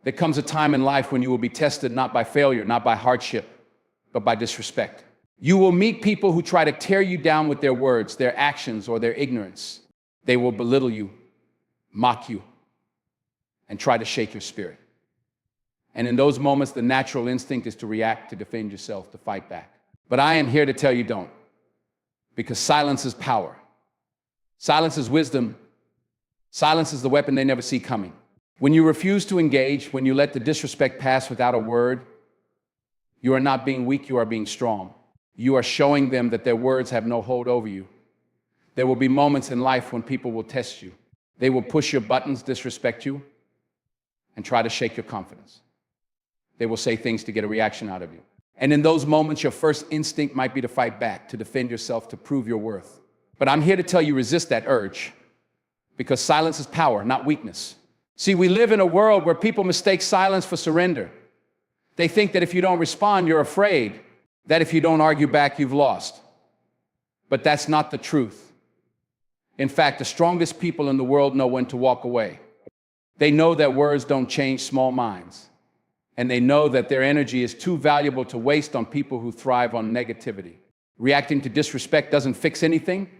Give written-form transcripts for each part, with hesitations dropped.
There comes a time in life when you will be tested not by failure, not by hardship, but by disrespect. You will meet people who try to tear you down with their words, their actions, or their ignorance. They will belittle you, mock you, and try to shake your spirit. And in those moments, the natural instinct is to react, to defend yourself, to fight back. But I am here to tell you don't, because silence is power. Silence is wisdom. Silence is the weapon they never see coming. When you refuse to engage, when you let the disrespect pass without a word, you are not being weak, you are being strong. You are showing them that their words have no hold over you. There will be moments in life when people will test you. They will push your buttons, disrespect you, and try to shake your confidence. They will say things to get a reaction out of you. And in those moments, your first instinct might be to fight back, to defend yourself, to prove your worth. But I'm here to tell you, resist that urge, because silence is power, not weakness. See, we live in a world where people mistake silence for surrender. They think that if you don't respond, you're afraid, that if you don't argue back, you've lost. But that's not the truth. In fact, the strongest people in the world know when to walk away. They know that words don't change small minds. And they know that their energy is too valuable to waste on people who thrive on negativity. Reacting to disrespect doesn't fix anything.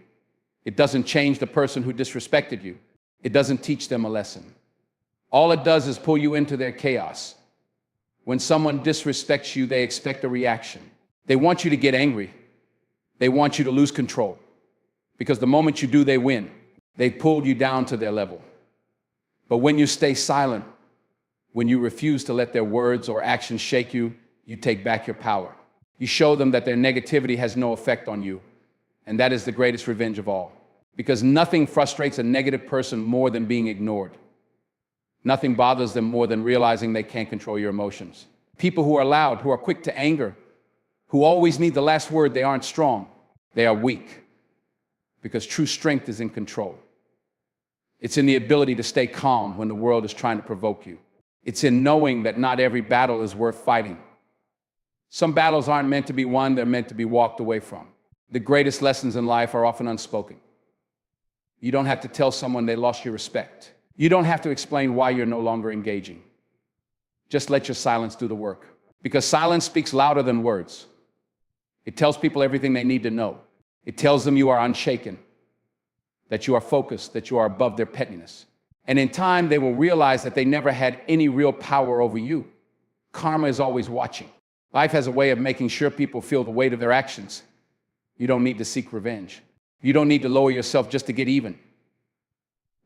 It doesn't change the person who disrespected you. It doesn't teach them a lesson. All it does is pull you into their chaos. When someone disrespects you, they expect a reaction. They want you to get angry. They want you to lose control. Because the moment you do, they win. They pulled you down to their level. But when you stay silent, when you refuse to let their words or actions shake you, you take back your power. You show them that their negativity has no effect on you. And that is the greatest revenge of all. Because nothing frustrates a negative person more than being ignored. Nothing bothers them more than realizing they can't control your emotions. People who are loud, who are quick to anger, who always need the last word, they aren't strong. They are weak. Because true strength is in control. It's in the ability to stay calm when the world is trying to provoke you. It's in knowing that not every battle is worth fighting. Some battles aren't meant to be won, they're meant to be walked away from. The greatest lessons in life are often unspoken. You don't have to tell someone they lost your respect. You don't have to explain why you're no longer engaging. Just let your silence do the work. Because silence speaks louder than words. It tells people everything they need to know. It tells them you are unshaken, that you are focused, that you are above their pettiness. And in time, they will realize that they never had any real power over you. Karma is always watching. Life has a way of making sure people feel the weight of their actions. You don't need to seek revenge. You don't need to lower yourself just to get even.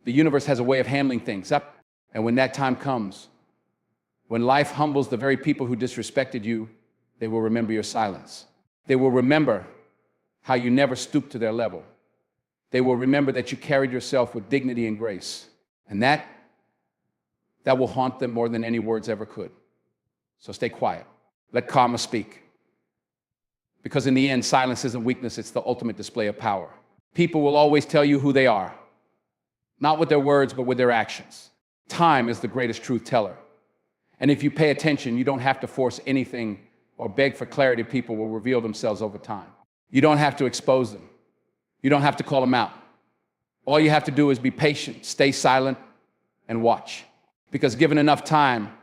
The universe has a way of handling things up. And when that time comes, when life humbles the very people who disrespected you, they will remember your silence. They will remember how you never stooped to their level. They will remember that you carried yourself with dignity and grace. And that will haunt them more than any words ever could. So stay quiet. Let karma speak. Because in the end, silence isn't weakness, it's the ultimate display of power. People will always tell you who they are. Not with their words, but with their actions. Time is the greatest truth teller. And if you pay attention, you don't have to force anything or beg for clarity. People will reveal themselves over time. You don't have to expose them. You don't have to call them out. All you have to do is be patient, stay silent, and watch. Because given enough time,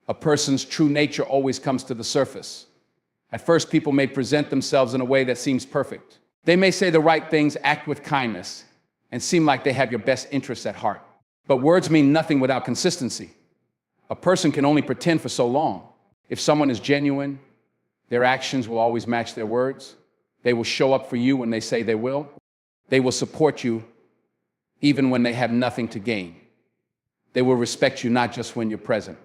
a person's true nature always comes to the surface. At first, people may present themselves in a way that seems perfect. They may say the right things, act with kindness, and seem like they have your best interests at heart. But words mean nothing without consistency. A person can only pretend for so long. If someone is genuine, their actions will always match their words. They will show up for you when they say they will. They will support you even when they have nothing to gain. They will respect you not just when you're present,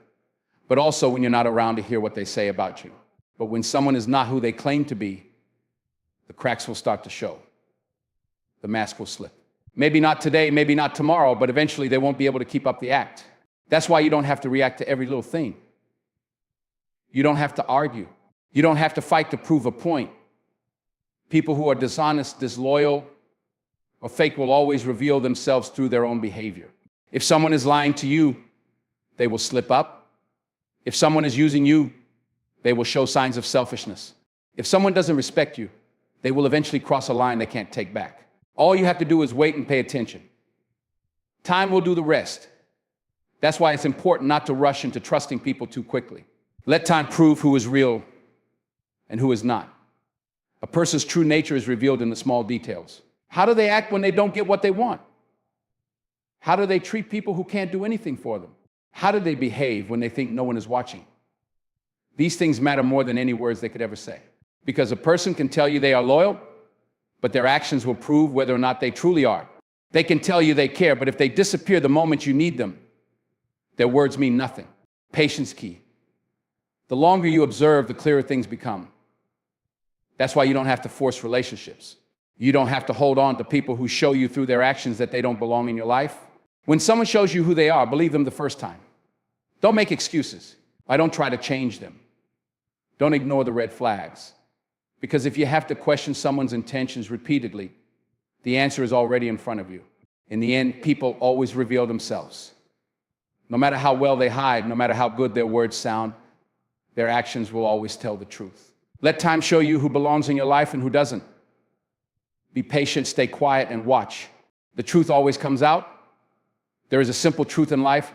but also when you're not around to hear what they say about you. But when someone is not who they claim to be, the cracks will start to show. The mask will slip. Maybe not today, maybe not tomorrow, but eventually they won't be able to keep up the act. That's why you don't have to react to every little thing. You don't have to argue. You don't have to fight to prove a point. People who are dishonest, disloyal, or fake will always reveal themselves through their own behavior. If someone is lying to you, they will slip up. If someone is using you, they will show signs of selfishness. If someone doesn't respect you, they will eventually cross a line they can't take back. All you have to do is wait and pay attention. Time will do the rest. That's why it's important not to rush into trusting people too quickly. Let time prove who is real and who is not. A person's true nature is revealed in the small details. How do they act when they don't get what they want? How do they treat people who can't do anything for them? How do they behave when they think no one is watching? These things matter more than any words they could ever say. Because a person can tell you they are loyal, but their actions will prove whether or not they truly are. They can tell you they care, but if they disappear the moment you need them, their words mean nothing. Patience key. The longer you observe, the clearer things become. That's why you don't have to force relationships. You don't have to hold on to people who show you through their actions that they don't belong in your life. When someone shows you who they are, believe them the first time. Don't make excuses. I don't try to change them. Don't ignore the red flags. Because if you have to question someone's intentions repeatedly, the answer is already in front of you. In the end, people always reveal themselves. No matter how well they hide, no matter how good their words sound, their actions will always tell the truth. Let time show you who belongs in your life and who doesn't. Be patient, stay quiet, and watch. The truth always comes out. There is a simple truth in life.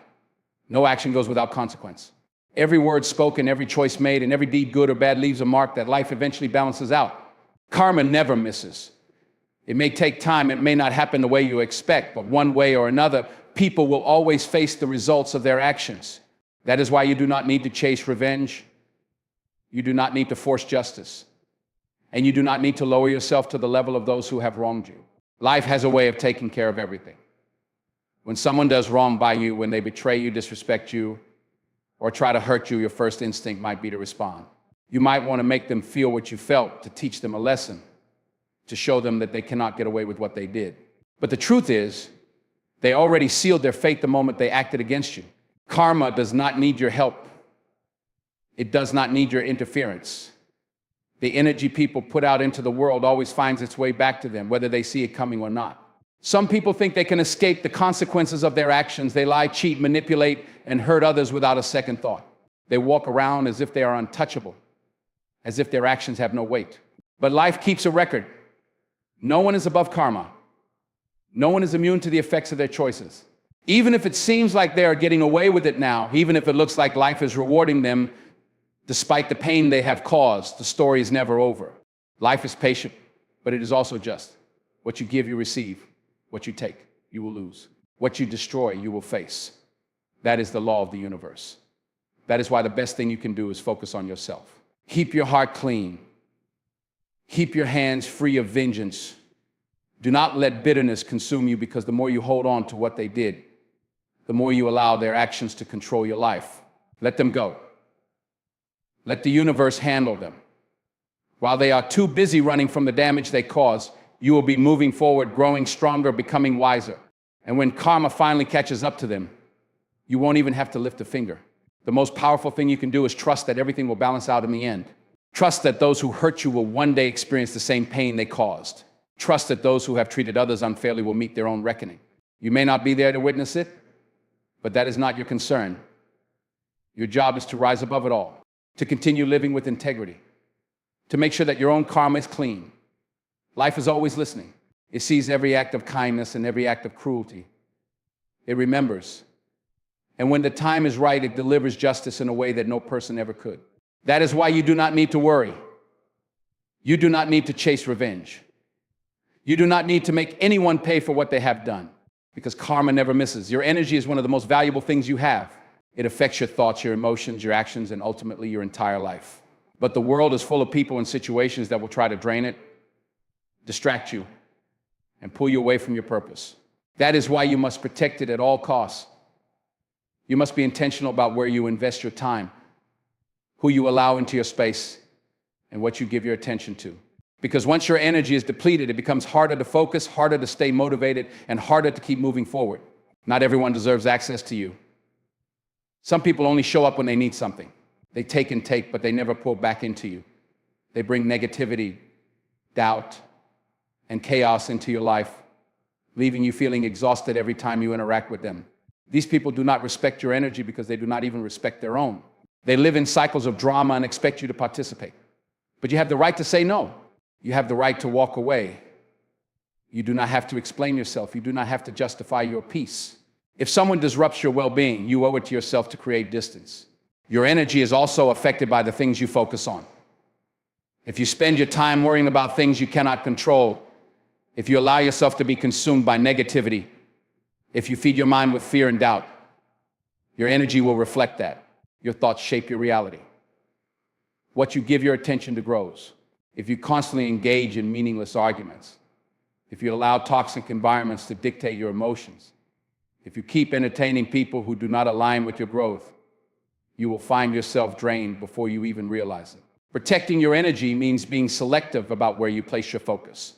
No action goes without consequence. Every word spoken, every choice made, and every deed, good or bad, leaves a mark that life eventually balances out. Karma never misses. It may take time, it may not happen the way you expect, but one way or another, people will always face the results of their actions. That is why you do not need to chase revenge. You do not need to force justice. And you do not need to lower yourself to the level of those who have wronged you. Life has a way of taking care of everything. When someone does wrong by you, when they betray you, disrespect you, or try to hurt you, your first instinct might be to respond. You might want to make them feel what you felt, to teach them a lesson, to show them that they cannot get away with what they did. But the truth is, they already sealed their fate the moment they acted against you. Karma does not need your help. It does not need your interference. The energy people put out into the world always finds its way back to them, whether they see it coming or not. Some people think they can escape the consequences of their actions. They lie, cheat, manipulate, and hurt others without a second thought. They walk around as if they are untouchable, as if their actions have no weight. But life keeps a record. No one is above karma. No one is immune to the effects of their choices. Even if it seems like they are getting away with it now, even if it looks like life is rewarding them, despite the pain they have caused, the story is never over. Life is patient, but it is also just. What you give, you receive. What you take, you will lose. What you destroy, you will face. That is the law of the universe. That is why the best thing you can do is focus on yourself. Keep your heart clean. Keep your hands free of vengeance. Do not let bitterness consume you, because the more you hold on to what they did, the more you allow their actions to control your life. Let them go. Let the universe handle them. While they are too busy running from the damage they caused, you will be moving forward, growing stronger, becoming wiser. And when karma finally catches up to them, you won't even have to lift a finger. The most powerful thing you can do is trust that everything will balance out in the end. Trust that those who hurt you will one day experience the same pain they caused. Trust that those who have treated others unfairly will meet their own reckoning. You may not be there to witness it, but that is not your concern. Your job is to rise above it all, to continue living with integrity, to make sure that your own karma is clean. Life is always listening. It sees every act of kindness and every act of cruelty. It remembers. And when the time is right, it delivers justice in a way that no person ever could. That is why you do not need to worry. You do not need to chase revenge. You do not need to make anyone pay for what they have done, because karma never misses. Your energy is one of the most valuable things you have. It affects your thoughts, your emotions, your actions, and ultimately your entire life. But the world is full of people and situations that will try to drain it, distract you, and pull you away from your purpose. That is why you must protect it at all costs. You must be intentional about where you invest your time, who you allow into your space, and what you give your attention to. Because once your energy is depleted, it becomes harder to focus, harder to stay motivated, and harder to keep moving forward. Not everyone deserves access to you. Some people only show up when they need something. They take and take, but they never pour back into you. They bring negativity, doubt, and chaos into your life, leaving you feeling exhausted every time you interact with them. These people do not respect your energy because they do not even respect their own. They live in cycles of drama and expect you to participate. But you have the right to say no. You have the right to walk away. You do not have to explain yourself. You do not have to justify your peace. If someone disrupts your well-being, you owe it to yourself to create distance. Your energy is also affected by the things you focus on. If you spend your time worrying about things you cannot control, if you allow yourself to be consumed by negativity, if you feed your mind with fear and doubt, your energy will reflect that. Your thoughts shape your reality. What you give your attention to grows. If you constantly engage in meaningless arguments, if you allow toxic environments to dictate your emotions, if you keep entertaining people who do not align with your growth, you will find yourself drained before you even realize it. Protecting your energy means being selective about where you place your focus.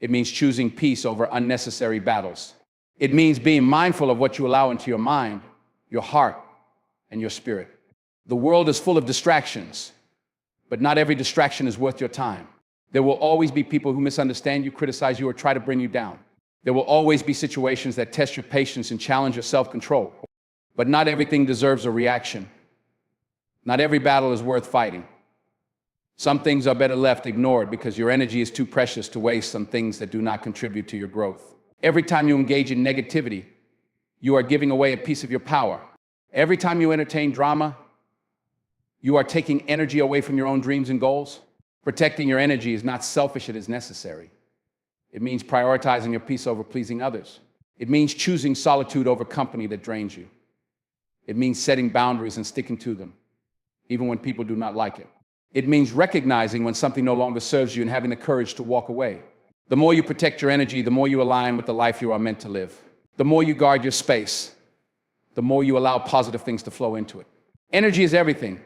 It means choosing peace over unnecessary battles. It means being mindful of what you allow into your mind, your heart, and your spirit. The world is full of distractions, but not every distraction is worth your time. There will always be people who misunderstand you, criticize you, or try to bring you down. There will always be situations that test your patience and challenge your self-control. But not everything deserves a reaction. Not every battle is worth fighting. Some things are better left ignored because your energy is too precious to waste on things that do not contribute to your growth. Every time you engage in negativity, you are giving away a piece of your power. Every time you entertain drama, you are taking energy away from your own dreams and goals. Protecting your energy is not selfish, it is necessary. It means prioritizing your peace over pleasing others. It means choosing solitude over company that drains you. It means setting boundaries and sticking to them, even when people do not like it. It means recognizing when something no longer serves you and having the courage to walk away. The more you protect your energy, the more you align with the life you are meant to live. The more you guard your space, the more you allow positive things to flow into it. Energy is everything.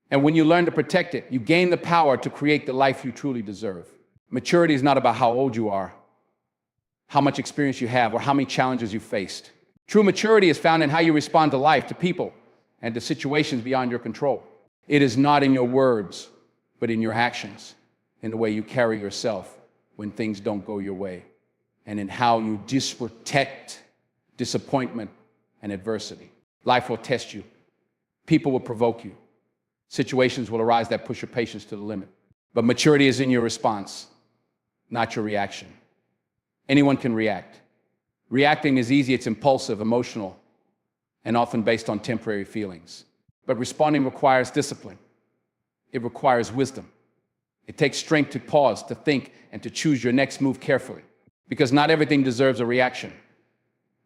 And when you learn to protect it, you gain the power to create the life you truly deserve. Maturity is not about how old you are, how much experience you have, or how many challenges you faced. True maturity is found in how you respond to life, to people, and to situations beyond your control. It is not in your words, but in your actions, in the way you carry yourself when things don't go your way, and in how you protect disappointment and adversity. Life will test you. People will provoke you. Situations will arise that push your patience to the limit. But maturity is in your response, not your reaction. Anyone can react. Reacting is easy, it's impulsive, emotional, and often based on temporary feelings. But responding requires discipline. It requires wisdom. It takes strength to pause, to think, and to choose your next move carefully. Because not everything deserves a reaction.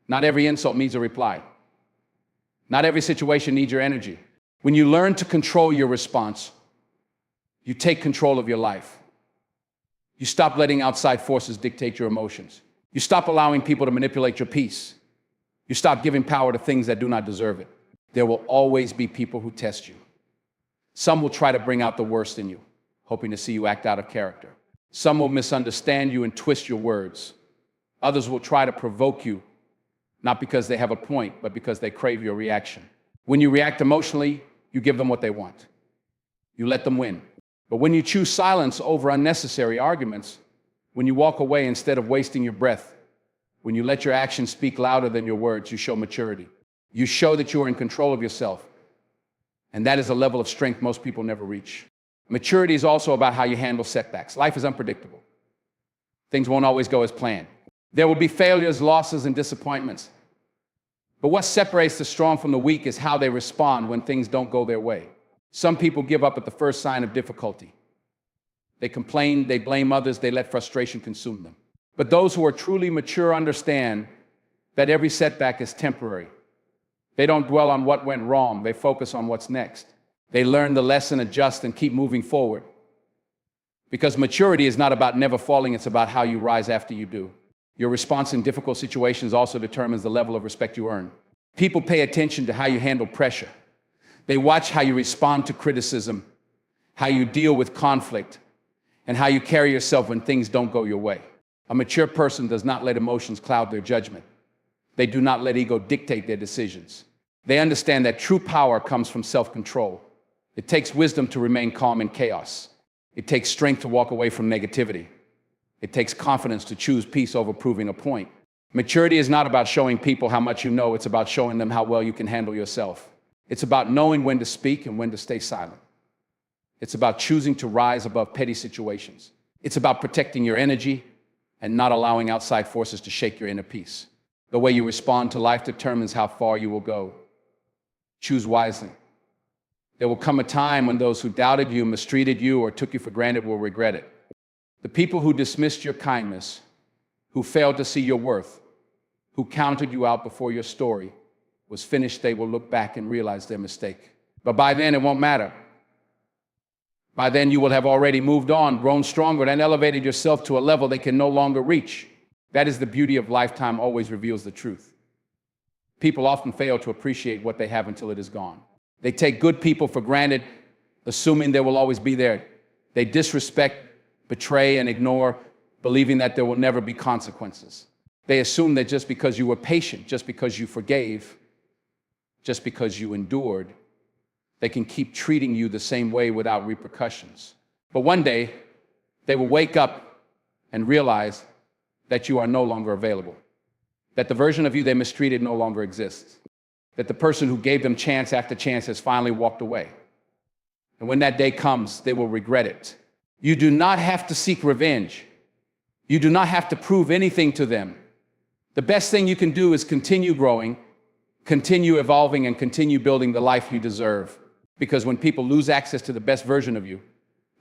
Not every insult needs a reply. Not every situation needs your energy. When you learn to control your response, you take control of your life. You stop letting outside forces dictate your emotions. You stop allowing people to manipulate your peace. You stop giving power to things that do not deserve it. There will always be people who test you. Some will try to bring out the worst in you, hoping to see you act out of character. Some will misunderstand you and twist your words. Others will try to provoke you, not because they have a point, but because they crave your reaction. When you react emotionally, you give them what they want. You let them win. But when you choose silence over unnecessary arguments, when you walk away instead of wasting your breath, when you let your actions speak louder than your words, you show maturity. You show that you are in control of yourself. And that is a level of strength most people never reach. Maturity is also about how you handle setbacks. Life is unpredictable. Things won't always go as planned. There will be failures, losses, and disappointments. But what separates the strong from the weak is how they respond when things don't go their way. Some people give up at the first sign of difficulty. They complain, they blame others, they let frustration consume them. But those who are truly mature understand that every setback is temporary. They don't dwell on what went wrong, they focus on what's next. They learn the lesson, adjust, and keep moving forward. Because maturity is not about never falling, it's about how you rise after you do. Your response in difficult situations also determines the level of respect you earn. People pay attention to how you handle pressure. They watch how you respond to criticism, how you deal with conflict, and how you carry yourself when things don't go your way. A mature person does not let emotions cloud their judgment. They do not let ego dictate their decisions. They understand that true power comes from self-control. It takes wisdom to remain calm in chaos. It takes strength to walk away from negativity. It takes confidence to choose peace over proving a point. Maturity is not about showing people how much you know, it's about showing them how well you can handle yourself. It's about knowing when to speak and when to stay silent. It's about choosing to rise above petty situations. It's about protecting your energy and not allowing outside forces to shake your inner peace. The way you respond to life determines how far you will go. Choose wisely. There will come a time when those who doubted you, mistreated you, or took you for granted will regret it. The people who dismissed your kindness, who failed to see your worth, who counted you out before your story was finished, they will look back and realize their mistake. But by then, it won't matter. By then, you will have already moved on, grown stronger, and elevated yourself to a level they can no longer reach. That is the beauty of lifetime, always reveals the truth. People often fail to appreciate what they have until it is gone. They take good people for granted, assuming they will always be there. They disrespect, betray, and ignore, believing that there will never be consequences. They assume that just because you were patient, just because you forgave, just because you endured, they can keep treating you the same way without repercussions. But one day, they will wake up and realize that you are no longer available, that the version of you they mistreated no longer exists, that the person who gave them chance after chance has finally walked away. And when that day comes, they will regret it. You do not have to seek revenge. You do not have to prove anything to them. The best thing you can do is continue growing, continue evolving, and continue building the life you deserve. Because when people lose access to the best version of you,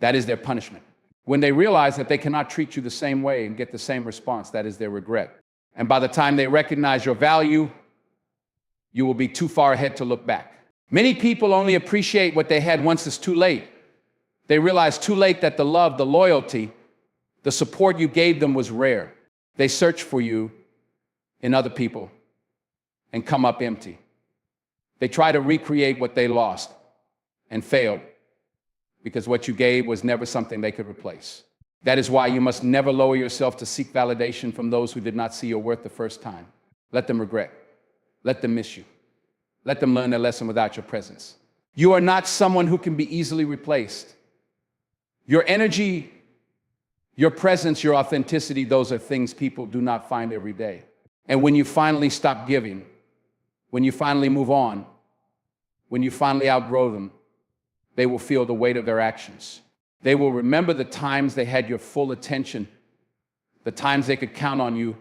that is their punishment. When they realize that they cannot treat you the same way and get the same response, that is their regret. And by the time they recognize your value, you will be too far ahead to look back. Many people only appreciate what they had once it's too late. They realize too late that the love, the loyalty, the support you gave them was rare. They search for you in other people and come up empty. They try to recreate what they lost and failed because what you gave was never something they could replace. That is why you must never lower yourself to seek validation from those who did not see your worth the first time. Let them regret. Let them miss you. Let them learn their lesson without your presence. You are not someone who can be easily replaced. Your energy, your presence, your authenticity, those are things people do not find every day. And when you finally stop giving, when you finally move on, when you finally outgrow them, they will feel the weight of their actions. They will remember the times they had your full attention, the times they could count on you,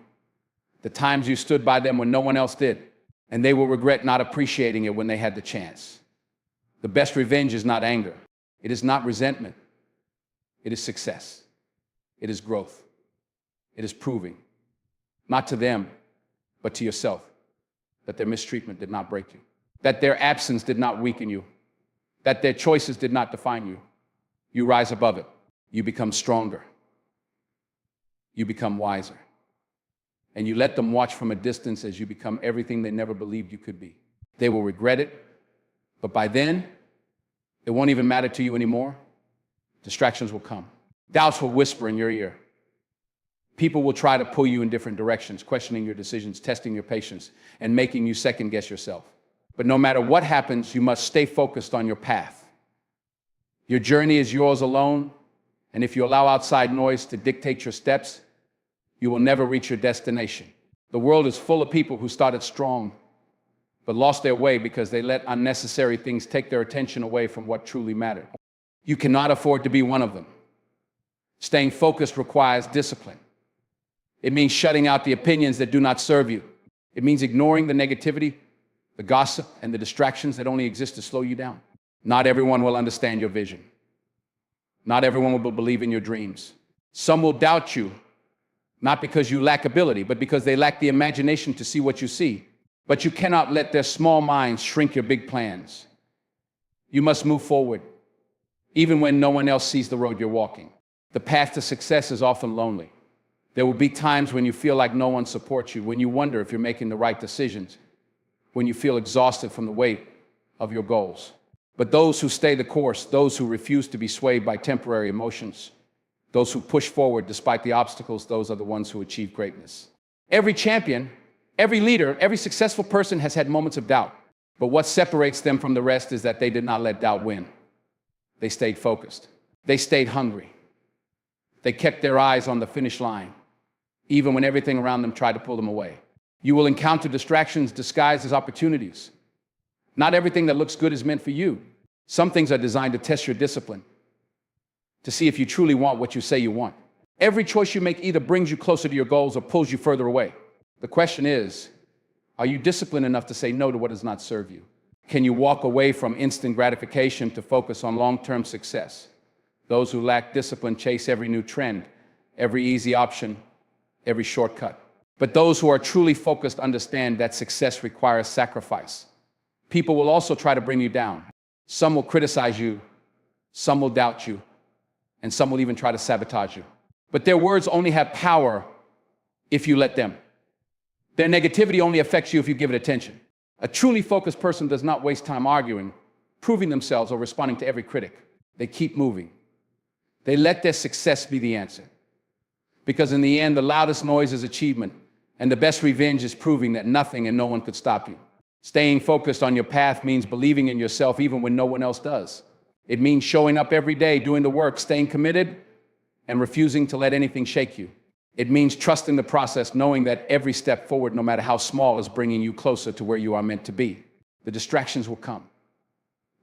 the times you stood by them when no one else did. And they will regret not appreciating it when they had the chance. The best revenge is not anger. It is not resentment. It is success. It is growth. It is proving, not to them, but to yourself, that their mistreatment did not break you, that their absence did not weaken you, that their choices did not define you. You rise above it. You become stronger. You become wiser. And you let them watch from a distance as you become everything they never believed you could be. They will regret it, but by then, it won't even matter to you anymore. Distractions will come. Doubts will whisper in your ear. People will try to pull you in different directions, questioning your decisions, testing your patience, and making you second-guess yourself. But no matter what happens, you must stay focused on your path. Your journey is yours alone, and if you allow outside noise to dictate your steps, you will never reach your destination. The world is full of people who started strong, but lost their way because they let unnecessary things take their attention away from what truly mattered. You cannot afford to be one of them. Staying focused requires discipline. It means shutting out the opinions that do not serve you. It means ignoring the negativity, the gossip, and the distractions that only exist to slow you down. Not everyone will understand your vision. Not everyone will believe in your dreams. Some will doubt you, not because you lack ability, but because they lack the imagination to see what you see. But you cannot let their small minds shrink your big plans. You must move forward, even when no one else sees the road you're walking. The path to success is often lonely. There will be times when you feel like no one supports you, when you wonder if you're making the right decisions, when you feel exhausted from the weight of your goals. But those who stay the course, those who refuse to be swayed by temporary emotions, those who push forward despite the obstacles, those are the ones who achieve greatness. Every champion, every leader, every successful person has had moments of doubt. But what separates them from the rest is that they did not let doubt win. They stayed focused. They stayed hungry. They kept their eyes on the finish line, even when everything around them tried to pull them away. You will encounter distractions disguised as opportunities. Not everything that looks good is meant for you. Some things are designed to test your discipline, to see if you truly want what you say you want. Every choice you make either brings you closer to your goals or pulls you further away. The question is, Are you disciplined enough to say no to what does not serve you? Can you walk away from instant gratification to focus on long-term success? Those who lack discipline chase every new trend, every easy option, every shortcut. But those who are truly focused understand that success requires sacrifice. People will also try to bring you down. Some will criticize you, some will doubt you, and some will even try to sabotage you. But their words only have power if you let them. Their negativity only affects you if you give it attention. A truly focused person does not waste time arguing, proving themselves, or responding to every critic. They keep moving. They let their success be the answer. Because in the end, the loudest noise is achievement, and the best revenge is proving that nothing and no one could stop you. Staying focused on your path means believing in yourself even when no one else does. It means showing up every day, doing the work, staying committed, and refusing to let anything shake you. It means trusting the process, knowing that every step forward, no matter how small, is bringing you closer to where you are meant to be. The distractions will come.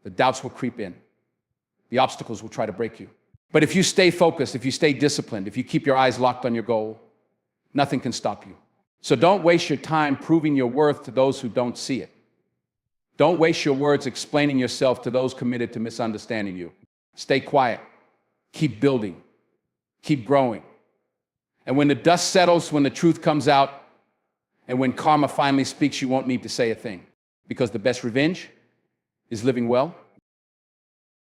The doubts will creep in. The obstacles will try to break you. But if you stay focused, if you stay disciplined, if you keep your eyes locked on your goal, nothing can stop you. So don't waste your time proving your worth to those who don't see it. Don't waste your words explaining yourself to those committed to misunderstanding you. Stay quiet. Keep building. Keep growing. And when the dust settles, when the truth comes out, and when karma finally speaks, you won't need to say a thing. Because the best revenge is living well